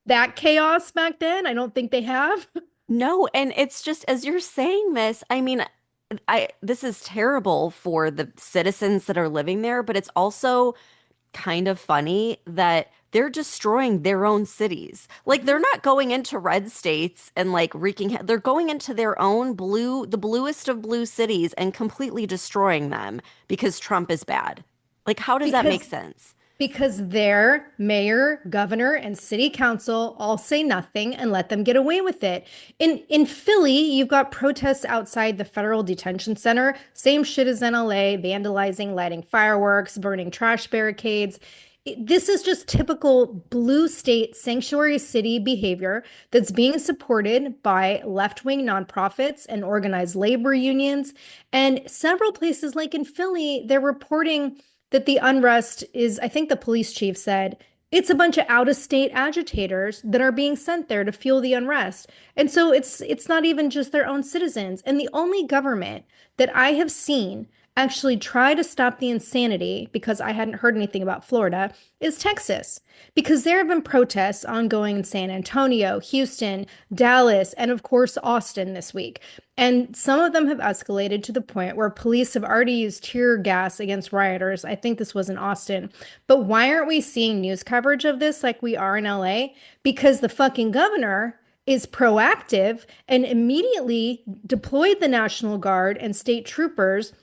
that chaos back then. I don't think they have. No, and it's just as you're saying this, I mean, I this is terrible for the citizens that are living there, but it's also kind of funny that they're destroying their own cities. Like they're not going into red states and like they're going into their own blue, the bluest of blue cities and completely destroying them because Trump is bad. Like how does that make Because sense? their mayor, governor, and city council all say nothing and let them get away with it. In Philly, you've got protests outside the federal detention center. Same shit as in LA, vandalizing, lighting fireworks, burning trash barricades. This is just typical blue state sanctuary city behavior that's being supported by left-wing nonprofits and organized labor unions. And several places, like in Philly, they're reporting that the unrest is, I think the police chief said, it's a bunch of out-of-state agitators that are being sent there to fuel the unrest. And so it's not even just their own citizens. And the only government that I have seen actually try to stop the insanity, because I hadn't heard anything about Florida, is Texas. Because there have been protests ongoing in San Antonio, Houston, Dallas, and of course, Austin this week. And some of them have escalated to the point where police have already used tear gas against rioters. I think this was in Austin. But why aren't we seeing news coverage of this like we are in LA? Because the fucking governor is proactive and immediately deployed the National Guard and state troopers.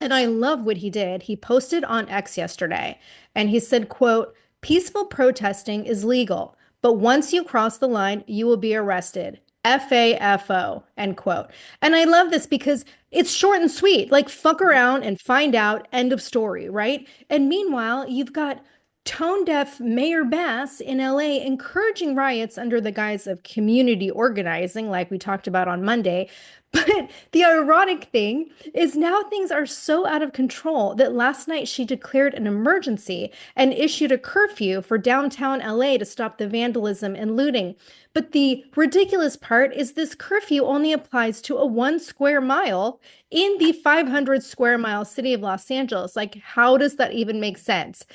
And I love what he did. He posted on X yesterday and he said, quote, peaceful protesting is legal, but once you cross the line, you will be arrested. FAFO, end quote. And I love this because it's short and sweet. Like, fuck around and find out, end of story, right? And meanwhile, you've got tone deaf Mayor Bass in LA encouraging riots under the guise of community organizing, like we talked about on Monday. But the ironic thing is now things are so out of control that last night she declared an emergency and issued a curfew for downtown LA to stop the vandalism and looting. But the ridiculous part is this curfew only applies to a 1 square mile in the 500 square mile city of Los Angeles. Like, how does that even make sense?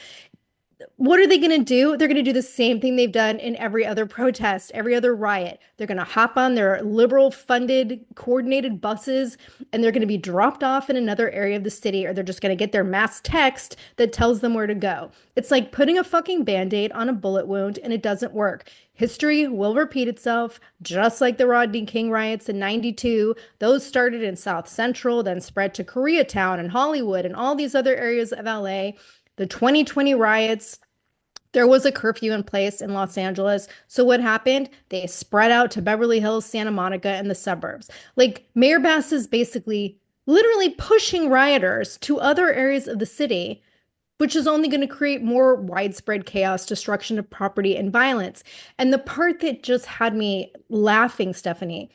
What are they going to do? They're going to do the same thing they've done in every other protest, every other riot. They're going to hop on their liberal funded coordinated buses and they're going to be dropped off in another area of the city, or they're just going to get their mass text that tells them where to go. It's like putting a fucking band-aid on a bullet wound and it doesn't work. History will repeat itself, just like the Rodney King riots in 92. Those started in South Central, then spread to Koreatown and Hollywood and all these other areas of LA. The 2020 riots, there was a curfew in place in Los Angeles. So what happened? They spread out to Beverly Hills, Santa Monica, and the suburbs. Like, Mayor Bass is basically literally pushing rioters to other areas of the city, which is only going to create more widespread chaos, destruction of property, and violence. And the part that just had me laughing, Stephanie,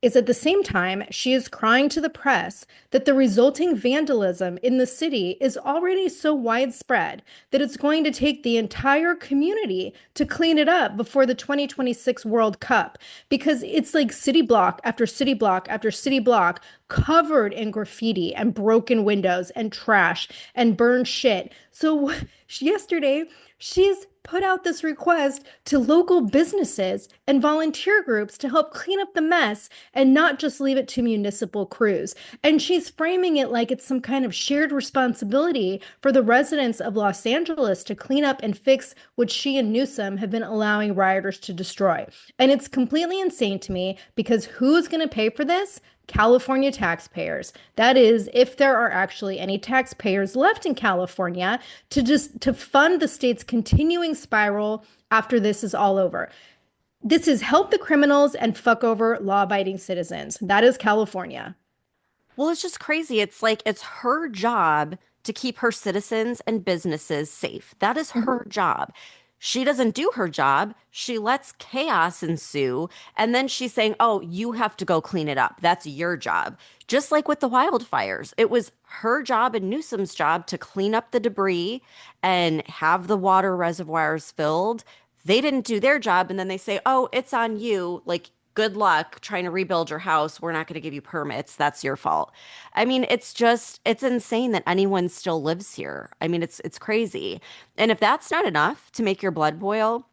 is at the same time, she is crying to the press that the resulting vandalism in the city is already so widespread that it's going to take the entire community to clean it up before the 2026 World Cup, because it's like city block after city block after city block covered in graffiti and broken windows and trash and burned shit. So yesterday, she's put out this request to local businesses and volunteer groups to help clean up the mess and not just leave it to municipal crews. And she's framing it like it's some kind of shared responsibility for the residents of Los Angeles to clean up and fix what she and Newsom have been allowing rioters to destroy. And it's completely insane to me, because who's going to pay for this? California taxpayers. That is, if there are actually any taxpayers left in California to fund the state's continuing spiral after this is all over. This is help the criminals and fuck over law-abiding citizens. That is California. Well, it's just crazy. It's like it's her job to keep her citizens and businesses safe. That is her job. She doesn't do her job. She lets chaos ensue. And then she's saying, oh, you have to go clean it up. That's your job. Just like with the wildfires, it was her job and Newsom's job to clean up the debris and have the water reservoirs filled. They didn't do their job. And then they say, oh, it's on you. Like, good luck trying to rebuild your house. We're not going to give you permits. That's your fault. I mean, it's insane that anyone still lives here. I mean, it's crazy. And if that's not enough to make your blood boil,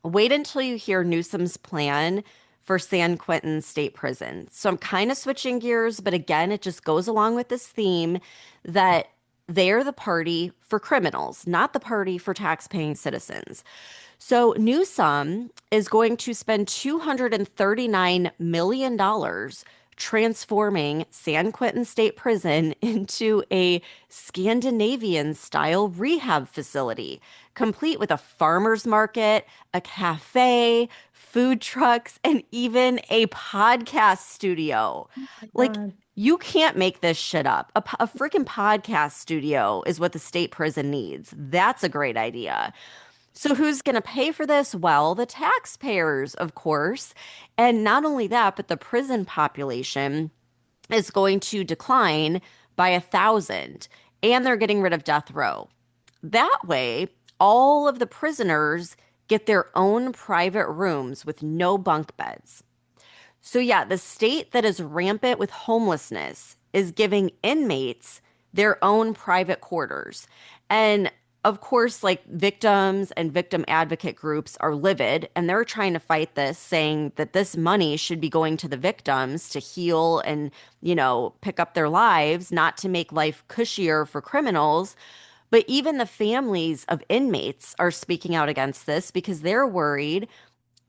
wait until you hear Newsom's plan for San Quentin State Prison. So I'm kind of switching gears, but again, it just goes along with this theme that they're the party for criminals, not the party for tax-paying citizens. So Newsom is going to spend $239 million transforming San Quentin State Prison into a Scandinavian-style rehab facility, complete with a farmer's market, a cafe, food trucks, and even a podcast studio. My Like, God. you can't make this shit up. A freaking podcast studio is what the state prison needs. That's a great idea. So who's going to pay for this? Well, the taxpayers, of course. And not only that, but the prison population is going to decline by 1,000, and they're getting rid of death row. That way, all of the prisoners get their own private rooms with no bunk beds. So, yeah, the state that is rampant with homelessness is giving inmates their own private quarters. And of course, like victims and victim advocate groups are livid and they're trying to fight this, saying that this money should be going to the victims to heal and, pick up their lives, not to make life cushier for criminals. But even the families of inmates are speaking out against this because they're worried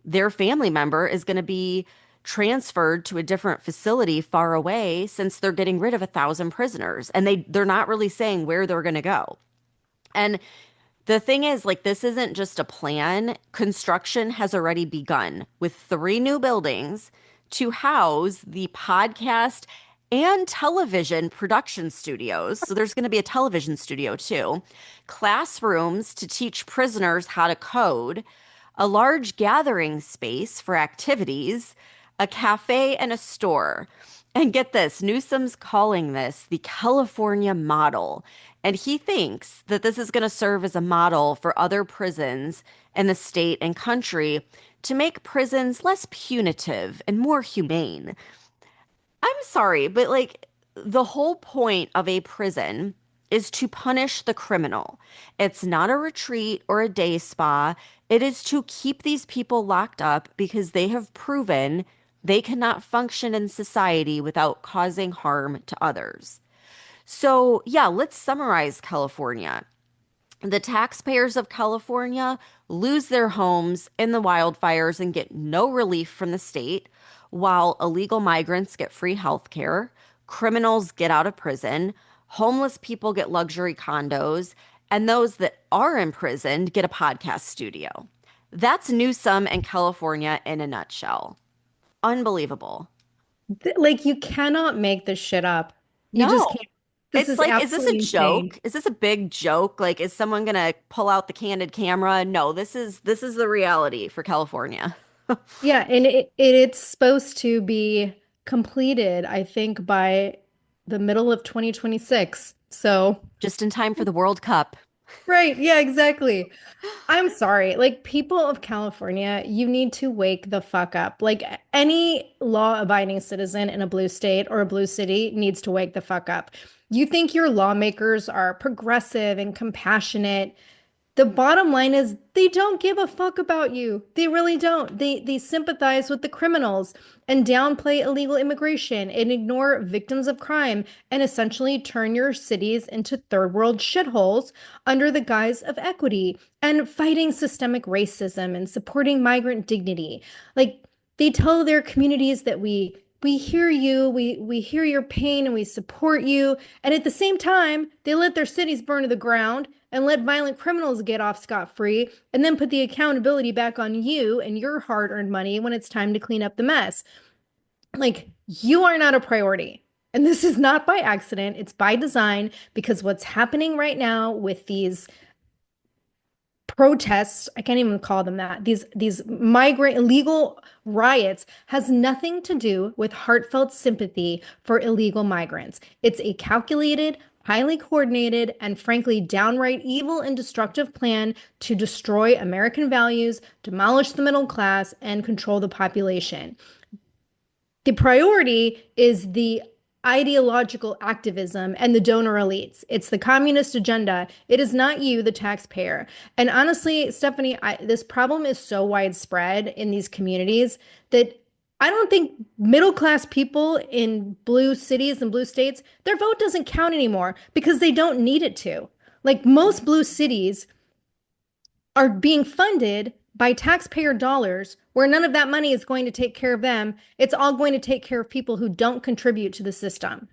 their family member is going to be transferred to a different facility far away since they're getting rid of 1,000 prisoners and they're not really saying where they're going to go. And the thing is, like, this isn't just a plan. Construction has already begun with 3 new buildings to house the podcast and television production studios. So there's going to be a television studio too, classrooms to teach prisoners how to code, a large gathering space for activities, a cafe, and a store. And get this, Newsom's calling this the California model. And he thinks that this is going to serve as a model for other prisons in the state and country to make prisons less punitive and more humane. I'm sorry, but like the whole point of a prison is to punish the criminal. It's not a retreat or a day spa. It is to keep these people locked up because they have proven they cannot function in society without causing harm to others. So, yeah, let's summarize California. The taxpayers of California lose their homes in the wildfires and get no relief from the state, while illegal migrants get free health care, criminals get out of prison, homeless people get luxury condos, and those that are imprisoned get a podcast studio. That's Newsom and California in a nutshell. Unbelievable. Like, you cannot make this shit up. You just No. can't. This It's is like, is this a absolutely insane. joke? Is this a big joke? Like, is someone gonna pull out the candid camera? No, this is the reality for California. Yeah, and it's supposed to be completed, I think, by the middle of 2026. So, Just in time for the World Cup. right, yeah, exactly. I'm sorry. Like, people of California, you need to wake the fuck up. Like, any law-abiding citizen in a blue state or a blue city needs to wake the fuck up. You think your lawmakers are progressive and compassionate. The bottom line is they don't give a fuck about you. They really don't. They sympathize with the criminals and downplay illegal immigration and ignore victims of crime and essentially turn your cities into third world shitholes under the guise of equity and fighting systemic racism and supporting migrant dignity. Like, they tell their communities that we hear you, we hear your pain and we support you. And at the same time, they let their cities burn to the ground and let violent criminals get off scot-free and then put the accountability back on you and your hard-earned money when it's time to clean up the mess. Like, you are not a priority. And this is not by accident, it's by design, because what's happening right now with these protests, I can't even call them that, these migrant illegal riots has nothing to do with heartfelt sympathy for illegal migrants. It's a calculated, highly coordinated, and frankly downright evil and destructive plan to destroy American values, demolish the middle class, and control the population. The priority is the ideological activism and the donor elites. It's the communist agenda. It is not you, the taxpayer. And honestly, Stephanie, this problem is so widespread in these communities that I don't think middle class people in blue cities and blue states, their vote doesn't count anymore because they don't need it to. Like most blue cities are being funded by taxpayer dollars where none of that money is going to take care of them. It's all going to take care of people who don't contribute to the system.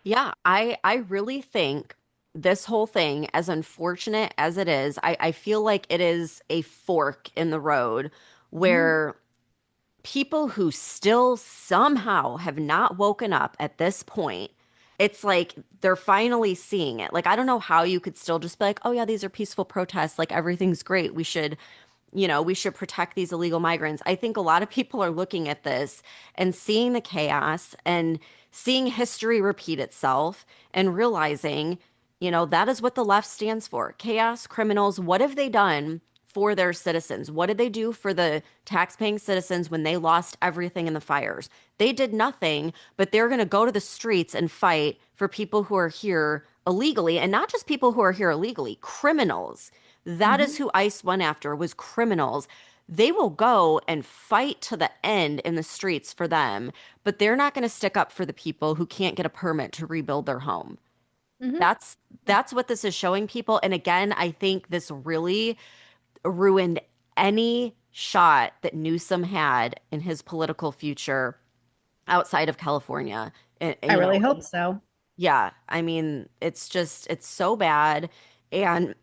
Yeah, I really think this whole thing, as unfortunate as it is, I feel like it is a fork in the road where people who still somehow have not woken up at this point, it's like they're finally seeing it. Like, I don't know how you could still just be like, oh, yeah, these are peaceful protests. Like, everything's great. We should protect these illegal migrants. I think a lot of people are looking at this and seeing the chaos and seeing history repeat itself and realizing, that is what the left stands for. Chaos, criminals. What have they done for their citizens? What did they do for the tax-paying citizens when they lost everything in the fires? They did nothing, but they're going to go to the streets and fight for people who are here illegally, and not just people who are here illegally, criminals. That is Mhm. who ICE went after, was criminals. They will go and fight to the end in the streets for them, but they're not going to stick up for the people who can't get a permit to rebuild their home. Mhm. That's that's what this is showing people. And again, I think this really ruined any shot that Newsom had in his political future outside of California. I really hope so. Yeah, I mean, it's so bad. And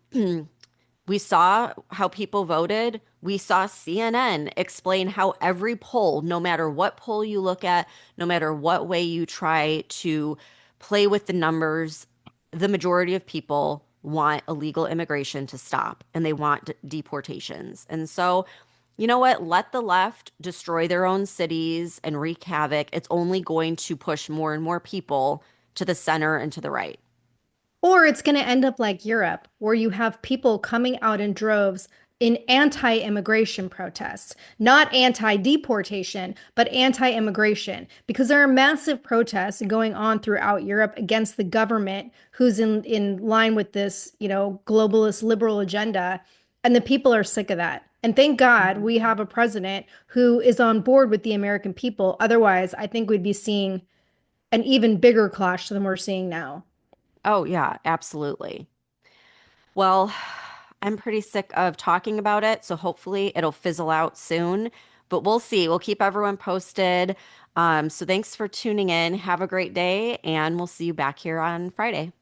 we saw how people voted. We saw CNN explain how every poll, no matter what poll you look at, no matter what way you try to play with the numbers, the majority of people want illegal immigration to stop and they want deportations. And so, you know what? Let the left destroy their own cities and wreak havoc. It's only going to push more and more people to the center and to the right. Or it's going to end up like Europe, where you have people coming out in droves in anti-immigration protests, not anti-deportation, but anti-immigration, because there are massive protests going on throughout Europe against the government who's in line with this, globalist liberal agenda, and the people are sick of that. And thank God we have a president who is on board with the American people. Otherwise, I think we'd be seeing an even bigger clash than we're seeing now. Oh, yeah, absolutely. Well, I'm pretty sick of talking about it, so hopefully it'll fizzle out soon, but we'll see. We'll keep everyone posted. So thanks for tuning in. Have a great day, and we'll see you back here on Friday.